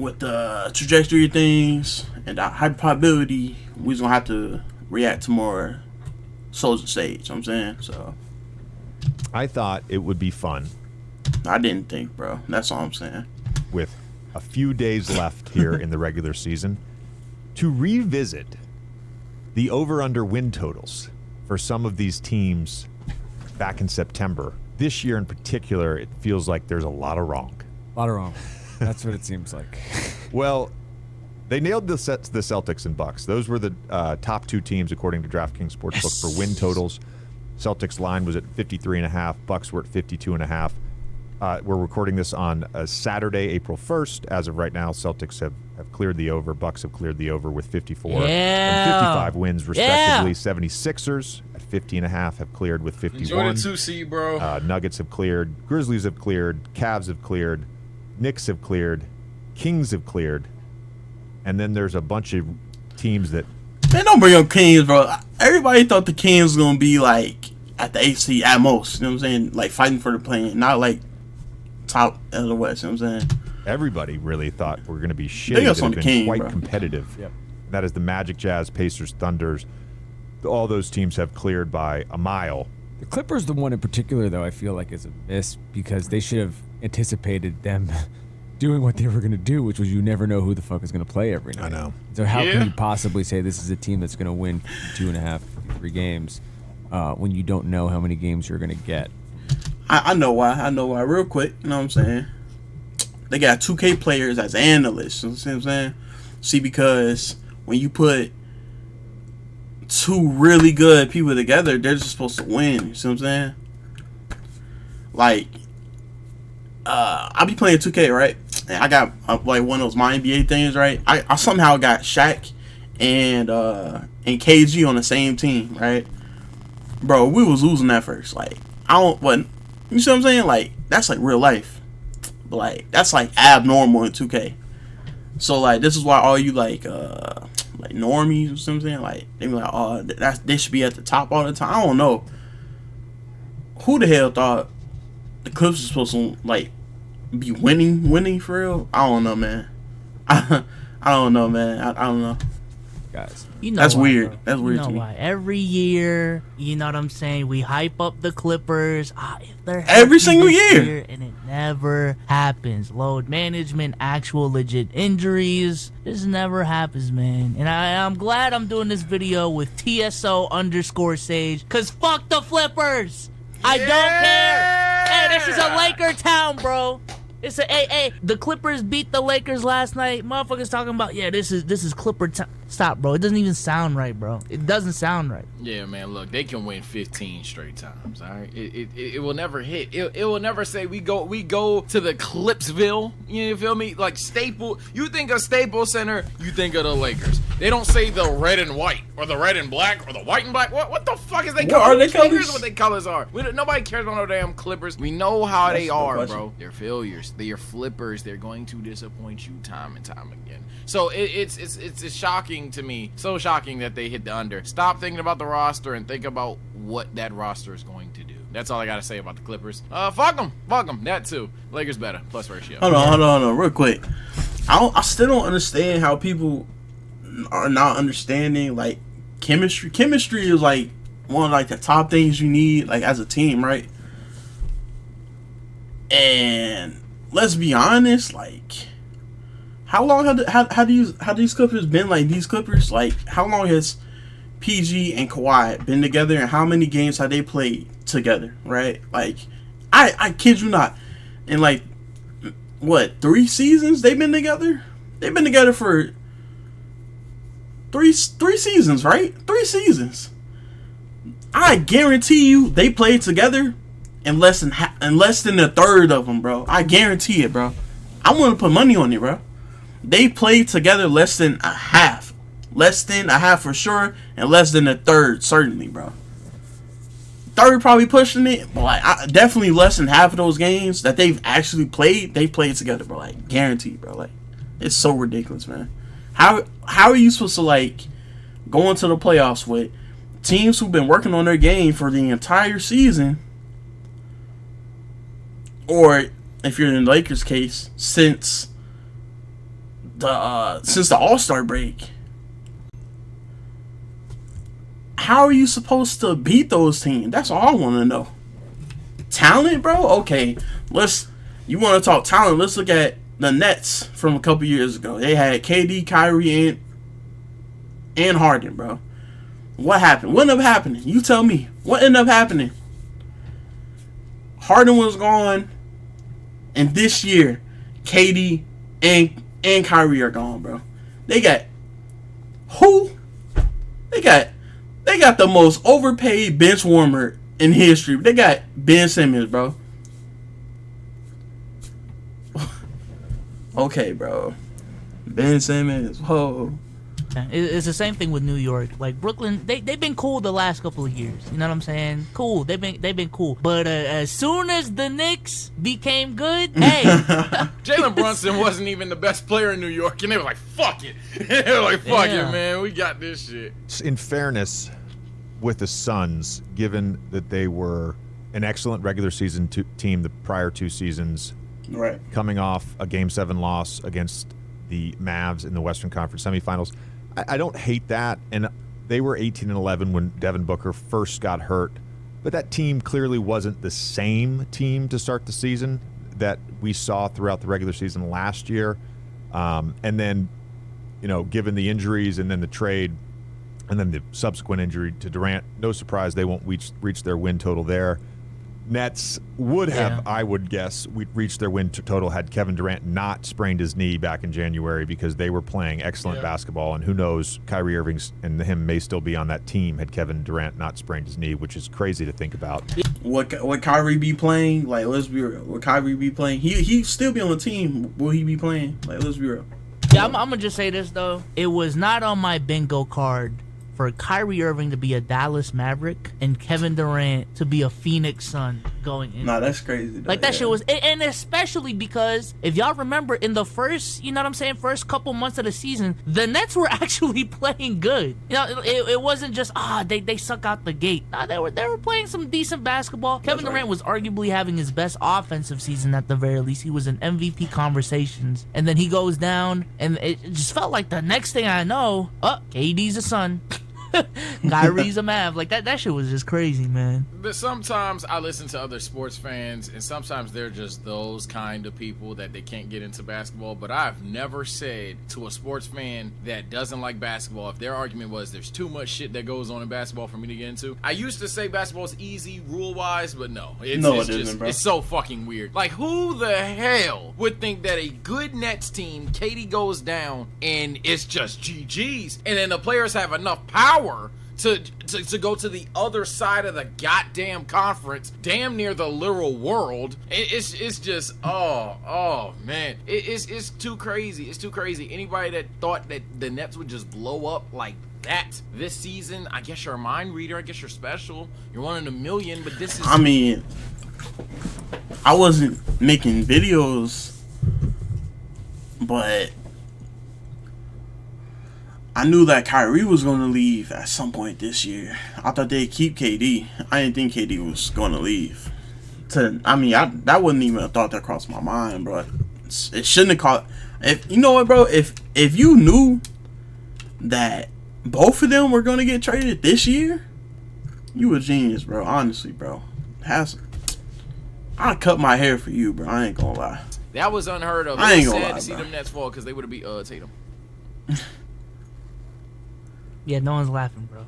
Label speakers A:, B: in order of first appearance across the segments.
A: with the trajectory of things and the high probability, we're gonna have to react to more soldier stage. You know what I'm saying? So
B: I thought it would be fun
A: I didn't think, bro. That's all I'm saying.
B: with a few days left here in the regular season to revisit the over-under win totals for some of these teams back in September. This year in particular, it feels like there's a lot of wrong.
C: A lot of wrong. That's what it seems like.
B: Well, they nailed the Celtics and Bucks. Those were the top two teams according to DraftKings Sportsbook for win totals. Celtics line was at 53.5. Bucks were at 52.5. We're recording this on a Saturday, April 1st. As of right now, Celtics have cleared the over. Bucks have cleared the over with 54 and 55 wins, respectively. 76ers at 50.5 have cleared with 51.
D: Enjoy the 2C, bro.
B: Nuggets have cleared. Grizzlies have cleared. Cavs have cleared. Knicks have cleared. Kings have cleared. And then there's a bunch of teams that...
A: Man, don't bring up Kings, bro. Everybody thought the Kings was going to be, like, at the AC at most. You know what I'm saying? Like, fighting for the play-in. Not, like, top of the West. You know what I'm saying?
B: Everybody really thought were going to be shitty.
A: They got
B: that
A: some
B: have been
A: King,
B: quite
A: bro.
B: competitive.
C: Yep.
B: That is the Magic, Jazz, Pacers, Thunders. All those teams have cleared by a mile.
C: The Clippers, the one in particular, though, I feel like is a miss because they should have anticipated them doing what they were going to do, which was you never know who the fuck is going to play every night.
B: I know.
C: So how
D: Yeah.
C: can you possibly say this is a team that's going to win 2.5, 3 games when you don't know how many games you're going to get?
A: I know why. I know why. Real quick. You know what I'm saying? They got 2K players as analysts. You know what I'm saying? See, because when you put two really good people together, they're just supposed to win. You see what I'm saying? Like, I be playing 2K, right? And I got like one of those My NBA things, right? I somehow got Shaq and KG on the same team, right? Bro, we was losing that first. Like, you see what I'm saying? Like, that's like real life. But like, that's like abnormal in 2K. So like, this is why all you like normies, you see what I'm saying? Like, they be like, oh, they should be at the top all the time. I don't know. Who the hell thought the Clips was supposed to like be winning for real? I don't know, man. I don't know, man. I don't know.
C: Guys.
E: You know
A: That's
E: why,
A: weird.
E: bro.
A: That's weird
E: You know
A: to me.
E: why? Every year, you know what I'm saying? We hype up the Clippers. If they're
A: Every
E: healthy
A: single
E: this
A: year.
E: and it never happens. Load management, actual legit injuries. This never happens, man. And I'm glad I'm doing this video with TSO_Sage. Cause fuck the Flippers. I don't care. Hey, this is a Laker town, bro. It's a the Clippers beat the Lakers last night. Motherfuckers talking about, yeah, this is Clipper town. Stop, bro. It doesn't even sound right, bro. It doesn't sound right.
D: Yeah, man, look, they can win 15 straight times, all right? It will never hit. It will never say we go to the Clipsville, you feel me? Like Staple, you think of Staples Center, you think of the Lakers. They don't say the red and white, or the red and black, or the white and black. What the fuck is they
A: What
D: colors?
A: are they
D: Who cares
A: colors?
D: what they colors are? Nobody cares about no damn Clippers. We know how
A: That's
D: they
A: no
D: are,
A: question.
D: bro. They're failures. They're flippers. They're going to disappoint you time and time again. So it's shocking to me. So shocking that they hit the under. Stop thinking about the roster and think about what that roster is going to do. That's all I gotta say about the Clippers. Fuck them. That too. Lakers better. Plus ratio.
A: Hold on, real quick. I still don't understand how people are not understanding like chemistry. Chemistry is like one of like the top things you need like as a team, right? And let's be honest, like how long have these Clippers been like these Clippers? Like how long has PG and Kawhi been together, and how many games have they played together? Right? Like I kid you not, in like what 3 seasons they've been together? They've been together for three seasons, right? 3 seasons. I guarantee you they played together in less than a third of them, bro. I guarantee it, bro. I'm gonna put money on it, bro. They played together less than a half for sure, and less than a third certainly, bro. Third probably pushing it, but like definitely less than half of those games that they've actually played, they played together, bro. Like guaranteed, bro. Like it's so ridiculous, man. How are you supposed to like go into the playoffs with teams who've been working on their game for the entire season, or if you're in the Lakers case, since since the All-Star break. How are you supposed to beat those teams? That's all I want to know. Talent, bro? Okay, you want to talk talent, let's look at the Nets from a couple years ago. They had KD, Kyrie, and Harden, bro. What happened? What ended up happening? You tell me. What ended up happening? Harden was gone, and this year, KD and Kyrie are gone, bro. They got who? They got the most overpaid bench warmer in history. They got Ben Simmons, bro. Okay, bro. Ben Simmons, whoa.
E: It's the same thing with New York. Like Brooklyn, they've been cool the last couple of years. You know what I'm saying? Cool. They've been cool. But as soon as the Knicks became good, hey,
D: Jalen Brunson wasn't even the best player in New York, and they were like, "Fuck it." They were like, "Fuck it, man. We got this shit."
B: In fairness, with the Suns, given that they were an excellent regular season team the prior 2 seasons,
A: Right.
B: coming off a Game 7 loss against the Mavs in the Western Conference semifinals, I don't hate that. And they were 18-11 when Devin Booker first got hurt. But that team clearly wasn't the same team to start the season that we saw throughout the regular season last year. And then, given the injuries and then the trade and then the subsequent injury to Durant, no surprise they won't reach their win total there. Nets would have, I would guess, reached their win total had Kevin Durant not sprained his knee back in January, because they were playing excellent basketball. And who knows, Kyrie Irving and him may still be on that team had Kevin Durant not sprained his knee, which is crazy to think about.
A: What Kyrie be playing? Like, let's be real. Would Kyrie be playing? He still be on the team. Will he be playing? Like, let's be real.
E: yeah, I'm gonna just say this though. It was not on my bingo card for Kyrie Irving to be a Dallas Maverick and Kevin Durant to be a Phoenix Sun going in.
A: Nah, that's crazy, though.
E: Like, that shit was, and especially because if y'all remember in the first, first couple months of the season, the Nets were actually playing good. It wasn't just they suck out the gate. Nah, they were playing some decent basketball. Kevin Durant was arguably having his best offensive season at the very least. He was in MVP conversations, and then he goes down, and it just felt like the next thing I know, KD's a Sun. Kyrie's a Mav. Like, that shit was just crazy, man.
D: But sometimes I listen to other sports fans, and sometimes they're just those kind of people that they can't get into basketball. But I've never said to a sports fan that doesn't like basketball, if their argument was there's too much shit that goes on in basketball for me to get into. I used to say basketball is easy rule-wise, but no. It isn't, bro. It's so fucking weird. Like, who the hell would think that a good Nets team, KD goes down, and it's just GG's, and then the players have enough power to go to the other side of the goddamn conference, damn near the literal world. It's just man, it's too crazy. It's too crazy. Anybody that thought that the Nets would just blow up like that this season, I guess you're a mind reader. I guess you're special. You're one in a million. But this is.
A: I mean, I wasn't making videos, but I knew that Kyrie was going to leave at some point this year. I thought they'd keep KD. I didn't think KD was going to leave. That wouldn't even have thought that crossed my mind, bro. It shouldn't have caught. If you know what, bro, if you knew that both of them were going to get traded this year, you a genius, bro. Honestly, bro. I'd cut my hair for you, bro. I ain't gonna lie.
D: That was unheard of.
A: I ain't
D: It was
A: gonna
D: sad
A: lie,
D: to see
A: bro.
D: them Nets fall because they would have beat Tatum.
E: Yeah, no one's laughing, bro.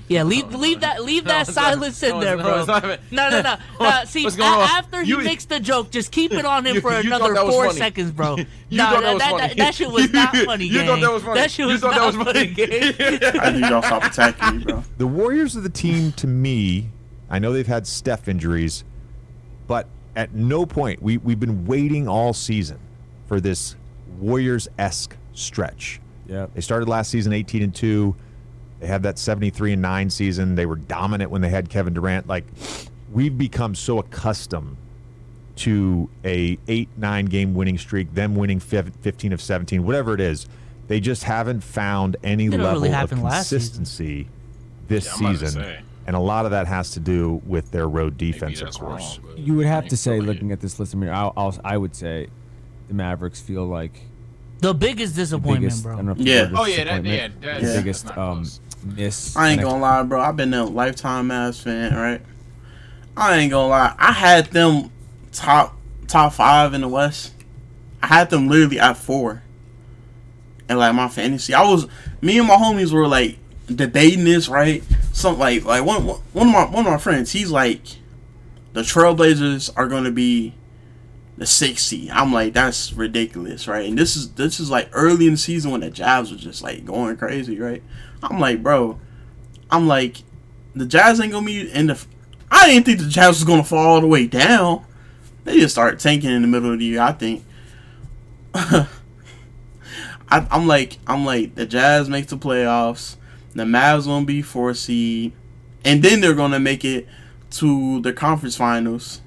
E: Yeah, leave that silence in there, bro. No. See,
D: What's going on?
E: after he makes the joke, just keep it on him for
D: you thought
E: another
D: that was
E: 4
D: funny.
E: seconds, bro.
D: You thought that was funny.
E: That shit was not funny,
D: You
E: gang.
D: thought that was funny.
E: That shit
D: You
E: was
D: thought that
E: not
D: was
E: funny, gang.
A: I need y'all to stop attacking me, bro.
B: The Warriors are the team, to me. I know they've had Steph injuries, but at no point we've been waiting all season for this Warriors-esque stretch.
C: Yeah.
B: They started last season 18-2. They had that 73-9 season. They were dominant when they had Kevin Durant. Like, we've become so accustomed to a 8-9 game winning streak, them winning 15 of 17, whatever it is. They just haven't found any
E: Didn't
B: level
E: really
B: of
E: happen last season.
B: consistency this
D: Yeah, I'm about to
B: season.
D: say.
B: And a lot of that has to do with their road defense, of
D: that's
B: course.
C: You would have to say,
D: Really.
C: looking at this list, I would say the Mavericks feel like
E: The biggest disappointment,
C: biggest, I
E: bro.
C: don't know if the
A: Yeah.
C: word is
D: Oh, yeah,
C: disappointment.
D: that's
C: The
A: Yeah.
C: biggest
D: not close.
C: miss.
A: I ain't gonna lie, bro. I've been a lifetime Mavs fan, right? I ain't gonna lie. I had them top 5 in the West. I had them literally at 4. And like my fantasy, me and my homies were like debating this, right? Some like one of my friends, he's like, the Trailblazers are gonna be the 6th seed. I'm like, that's ridiculous, right? And this is like early in the season when the Jazz was just like going crazy, right? I'm like, bro, the Jazz ain't gonna be in the. I didn't think the Jazz was gonna fall all the way down. They just started tanking in the middle of the year, I think. I'm like, the Jazz makes the playoffs. The Mavs gonna be 4 seed, and then they're gonna make it to the conference finals.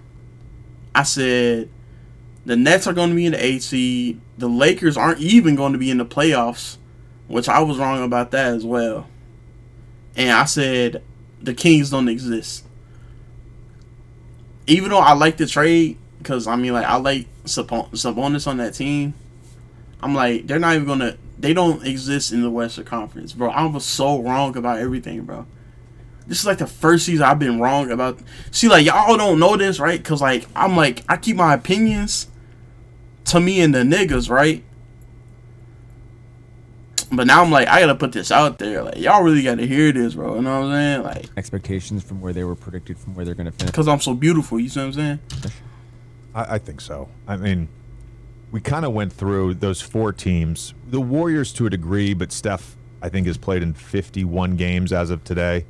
A: I said the Nets are gonna be in the 8 seed. The Lakers aren't even going to be in the playoffs, which I was wrong about that as well. And I said the Kings don't exist. Even though I like the trade, because I mean, like, I like Sabonis on that team. I'm like, they're not even gonna. They don't exist in the Western Conference, bro. I was so wrong about everything, bro. This is like the first season I've been wrong about. See, like, y'all don't know this, right? Because like, I'm like, I keep my opinions to me and the niggas, right? But now I'm like, I gotta put this out there. Like, y'all really gotta hear this, bro. You know what I'm saying? Like,
C: Expectations from where they were predicted from where they're going to finish.
A: because I'm so beautiful. You see what I'm saying?
B: I think so. I mean, we kind of went through those 4 teams. The Warriors to a degree, but Steph, I think, has played in 51 games as of today.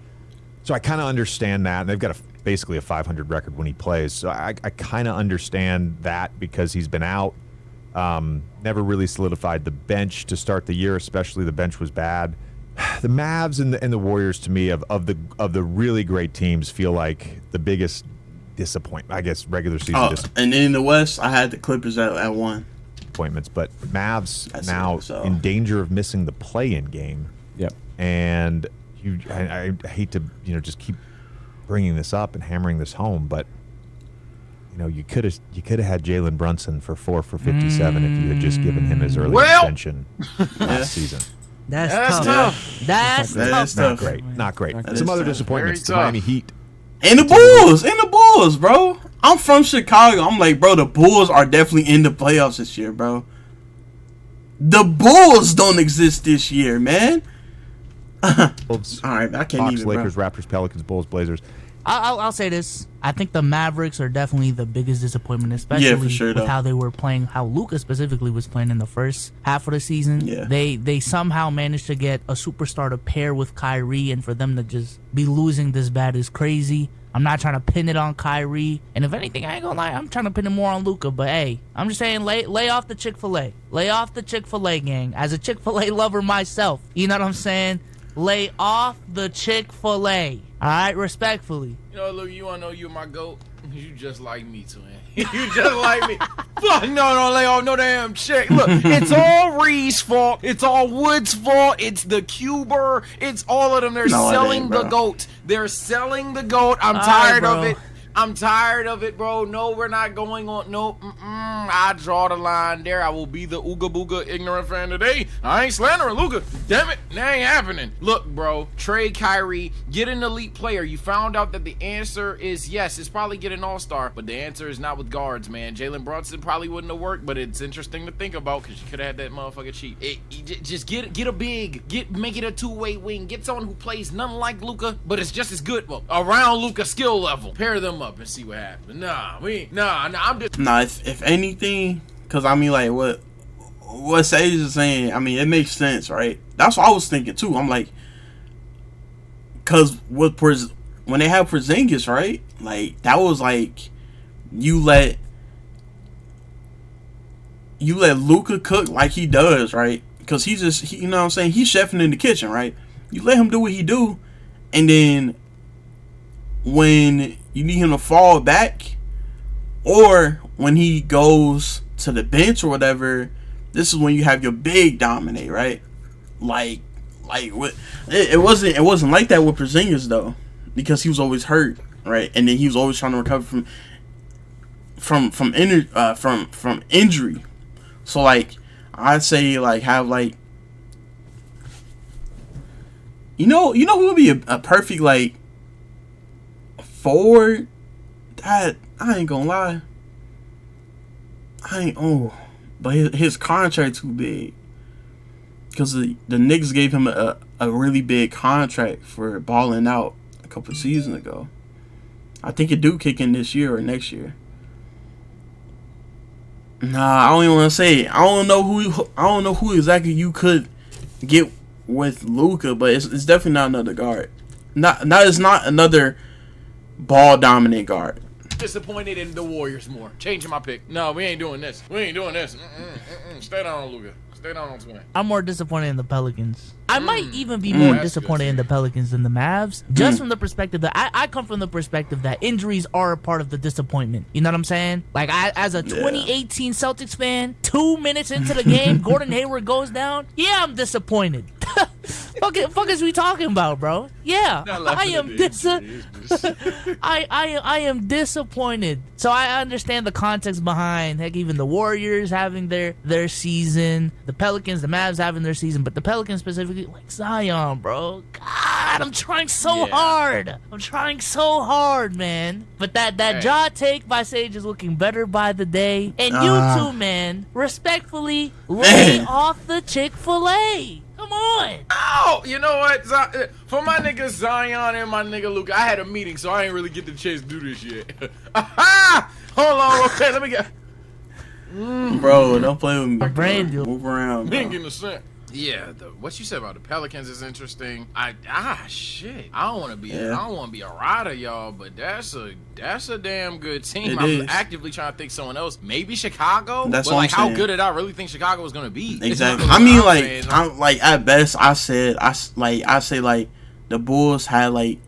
B: So I kind of understand that. And they've got basically a 500 record when he plays. So I kind of understand that because he's been out. Never really solidified the bench to start the year, especially the bench was bad. The Mavs and the Warriors, to me, of the really great teams, feel like the biggest disappointment. I guess regular season
A: And then in the West, I had the Clippers at 1.
B: disappointments, but Mavs
A: That's
B: now
A: it, so.
B: in danger of missing the play-in game.
C: Yep.
B: And I hate to just keep bringing this up and hammering this home, but you could have had Jalen Brunson for 4 for 57 if you had just given him his early extension last season.
E: That's tough. That's
A: That
E: tough.
A: is
B: Not
A: tough.
B: great. Not great.
A: That
B: Some
A: is
B: other
A: tough.
B: disappointments. The
D: Very
B: Miami Heat.
A: And the Bulls, bro. I'm from Chicago. I'm like, bro, the Bulls are definitely in the playoffs this year, bro. The Bulls don't exist this year, man.
B: Wolves,
A: All right, I can't
B: Hawks,
A: even, bro.
B: Lakers, Raptors, Pelicans, Bulls, Blazers.
E: I'll say this. I think the Mavericks are definitely the biggest disappointment, especially
A: Yeah, for sure,
E: with
A: though.
E: how they were playing, how Luka specifically was playing in the first half of the season.
A: Yeah.
E: They somehow managed to get a superstar to pair with Kyrie, and for them to just be losing this bad is crazy. I'm not trying to pin it on Kyrie, and if anything, I ain't gonna lie, I'm trying to pin it more on Luka. But hey, I'm just saying, lay off the Chick-fil-A, lay off the Chick-fil-A gang. As a Chick-fil-A lover myself, you know what I'm saying? Lay off the Chick-fil-A. All right, respectfully.
D: Look, you wanna know you're my GOAT? You just like me, twin. You just like me. Fuck, no, lay off no damn chick. Look, it's all Ree's fault. It's all Wood's fault. It's the Cuber. It's all of them. They're
A: No, it
D: selling
A: ain't,
D: the
A: bro.
D: GOAT. They're selling the GOAT. I'm
E: All
D: tired
E: right,
D: of
E: bro.
D: it. I'm tired of it, bro. No, we're not going on. No, I draw the line there. I will be the Ooga Booga ignorant fan today. I ain't slandering Luka. Damn it, that ain't happening. Look, bro, trade Kyrie, get an elite player. You found out that the answer is yes. It's probably get an all-star, but the answer is not with guards, man. Jalen Brunson probably wouldn't have worked, but it's interesting to think about because you could have had that motherfucker cheat. Just get a big, make it a two-way wing. Get someone who plays nothing like Luka, but it's just as good. Well, around Luka's skill level. Pair them up and see what happens. I'm just.
A: Nah, if anything, because I mean, like, what Sage is saying, I mean, it makes sense, right? That's what I was thinking, too. I'm like, because when they have Porzingis, right? Like, that was like, you let Luka cook like he does, right? Because he, you know what I'm saying? He's chefing in the kitchen, right? You let him do what he do, and then when you need him to fall back, or when he goes to the bench or whatever, this is when you have your big dominate, right? Like what? It wasn't like that with Porzingis though, because he was always hurt, right? And then he was always trying to recover from injury. So like, I'd say like have like you know who would be a perfect like forward. That I ain't gonna lie. But his contract too big. Because the Knicks gave him a really big contract for balling out a couple of seasons ago. I think it do kick in this year or next year. Nah, I don't even want to say it. I don't know who exactly you could get with Luka, but it's definitely not another guard. It's not another ball dominant guard.
D: Disappointed in the Warriors more. Changing my pick. No, we ain't doing this. Stay down on Luka. Stay down on Twin.
E: I'm more disappointed in the Pelicans. I might even be more disappointed in the Pelicans than the Mavs, just from the perspective that I come from the perspective that injuries are a part of the disappointment. You know what I'm saying? Like, as a 2018 Celtics fan, 2 minutes into the game, Gordon Hayward goes down. Yeah, I'm disappointed. Fuck is we talking about, bro? Yeah, I am disappointed. So I understand the context behind, heck, even the Warriors having their season, the Pelicans, the Mavs having their season, but the Pelicans specifically, like Zion, bro. God, I'm trying so hard. I'm trying so hard, man. But that jaw take by Sage is looking better by the day. And you too, man. Respectfully, lay off the Chick-fil-A. Come on.
D: Oh, you know what? For my nigga Zion and my nigga Luka, I had a meeting, so I ain't really get the chance to do this yet. Hold on, okay, let me get.
A: Bro, don't play with me.
E: Brandon.
A: Move around, bro.
D: Ain't getting a cent. Yeah, what you said about the Pelicans is interesting. Shit. I don't want to be a rider, y'all, but that's a damn good team. I'm actively trying to think someone else. Maybe Chicago.
A: That's
D: but
A: what
D: like,
A: I'm
D: how
A: saying.
D: good did I really think Chicago was gonna be?
A: Exactly. I mean, like, I'm like at best, I say like the Bulls had like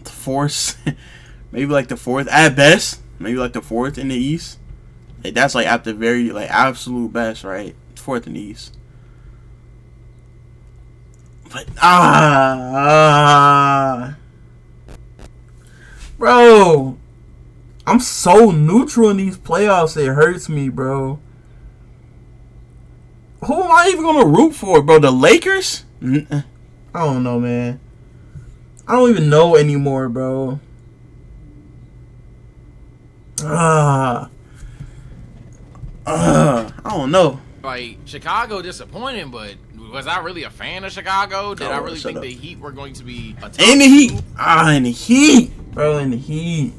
A: the fourth, maybe like the fourth at best, maybe like the fourth in the East. Like, that's like at the very like absolute best, right? Fourth in the East. But bro, I'm so neutral in these playoffs. It hurts me, bro. Who am I even gonna root for, bro? The Lakers? I don't know, man. I don't even know anymore, bro. I don't know.
D: Like, Chicago disappointing, but was I really a fan of Chicago? Did I really think the Heat were going to be a top
A: in the Heat? In the Heat, bro. In the Heat.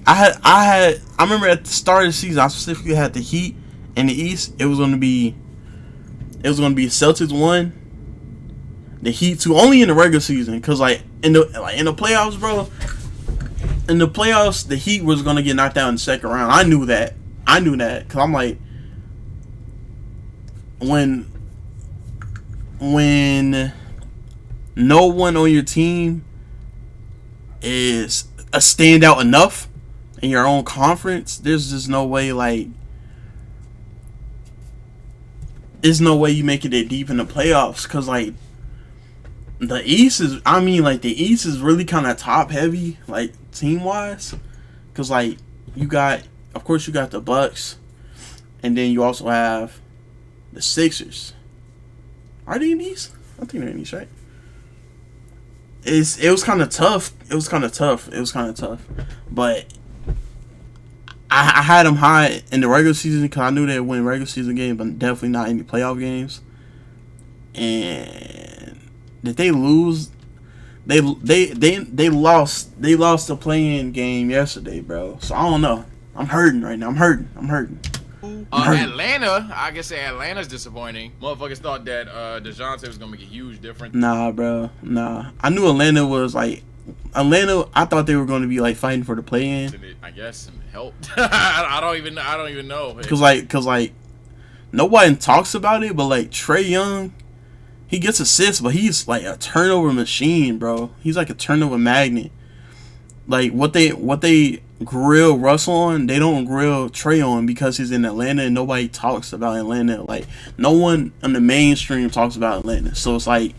A: I remember at the start of the season, I specifically had the Heat in the East. It was gonna be Celtics 1, the Heat 2, only in the regular season, cause like in the playoffs, bro. In the playoffs, the Heat was gonna get knocked out in the second round. I knew that, cause I'm like, when no one on your team is a standout enough in your own conference, there's just no way, like, there's no way you make it that deep in the playoffs, because like the East is really kind of top heavy, like, team wise, because like you got the Bucks, and then you also have the Sixers. Are they in the East? I think they're in the East, right? It was kind of tough. But I had them high in the regular season because I knew they'd win regular season games, but definitely not any playoff games. And did they lose? They lost the play-in game yesterday, bro. So I don't know. I'm hurting right now. I'm hurting.
D: Atlanta, I guess Atlanta's disappointing. Motherfuckers thought that DeJounte was gonna make a huge difference.
A: Nah, bro. Nah. I knew Atlanta, I thought they were gonna be like fighting for the play-in.
D: I guess and helped. I don't even know.
A: Cause like nobody talks about it, but like Trae Young, he gets assists, but he's like a turnover machine, bro. He's like a turnover magnet. Like what they grill Russell on, they don't grill Trae on because he's in Atlanta and nobody talks about Atlanta. Like, no one on the mainstream talks about Atlanta. So it's like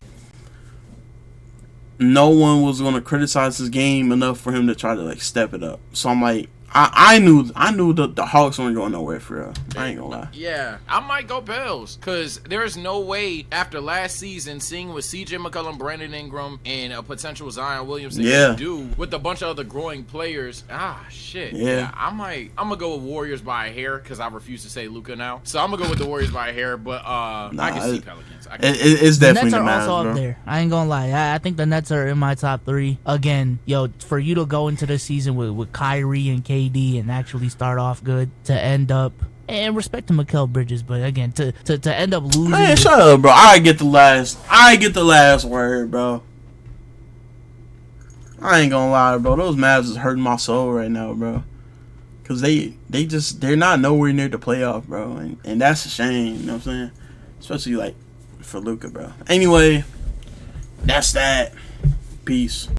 A: no one was going to criticize his game enough for him to try to like step it up. So I'm like, I knew the Hawks weren't going nowhere for real. I ain't gonna lie.
D: Yeah, I might go Pels because there's no way after last season, seeing what CJ McCollum, Brandon Ingram, and a potential Zion Williamson can do with a bunch of other growing players. Shit.
A: Yeah.
D: I'm gonna go with Warriors by a hair because I refuse to say Luka now. So I'm gonna go with the Warriors by a hair, but I can see Pelicans.
A: It's
E: The
A: definitely
E: Nets are
A: the Mavs,
E: also
A: bro.
E: up there. I ain't gonna lie. I think the Nets are in my top 3. Again, yo, for you to go into this season with Kyrie and KD and actually start off good, to end up, and respect to Mikal Bridges, but again, to end up losing.
A: Man, shut up, bro. I get the last word, bro. I ain't gonna lie, bro. Those Mavs is hurting my soul right now, bro. Cause they're not nowhere near the playoff, bro, and that's a shame. You know what I'm saying? Especially like for Luka, bro. Anyway, that's that. Peace.